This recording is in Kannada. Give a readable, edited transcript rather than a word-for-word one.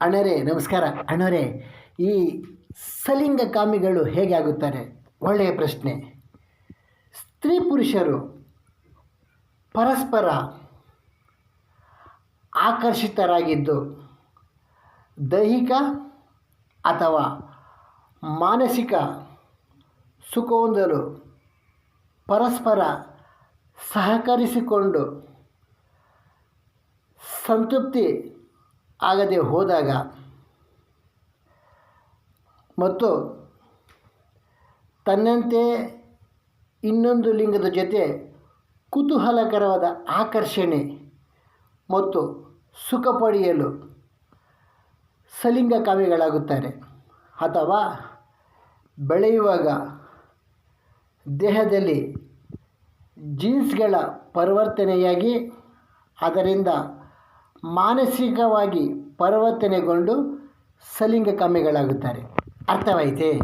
ಅಣ್ಣರೇ ನಮಸ್ಕಾರ. ಅಣ್ಣರೇ, ಈ ಸಲಿಂಗಕಾಮಿಗಳು ಹೇಗೆ ಆಗುತ್ತಾರೆ? ಒಳ್ಳೆಯ ಪ್ರಶ್ನೆ. ಸ್ತ್ರೀ ಪುರುಷರು ಪರಸ್ಪರ ಆಕರ್ಷಿತರಾಗಿದ್ದು ದೈಹಿಕ ಅಥವಾ ಮಾನಸಿಕ ಸುಖ ಹೊಂದಲು ಪರಸ್ಪರ ಸಹಕರಿಸಿಕೊಂಡು ಸಂತೃಪ್ತಿ ಆಗದೆ ಹೋದಾಗ ಮತ್ತು ತನ್ನಂತೆ ಇನ್ನೊಂದು ಲಿಂಗದ ಜೊತೆ ಕುತೂಹಲಕರವಾದ ಆಕರ್ಷಣೆ ಮತ್ತು ಸುಖ ಪಡೆಯಲು ಸಲಿಂಗಕಾಮಿಗಳಾಗುತ್ತಾರೆ. ಅಥವಾ ಬೆಳೆಯುವಾಗ ದೇಹದಲ್ಲಿ ಜೀನ್ಸ್ಗಳ ಪರಿವರ್ತನೆಯಾಗಿ ಅದರಿಂದ ಮಾನಸಿಕವಾಗಿ ಪರಿವರ್ತನೆಗೊಂಡು ಸಲಿಂಗಕಾಮಿಗಳಾಗುತ್ತಾರೆ. ಅರ್ಥವಾಯಿತೇ?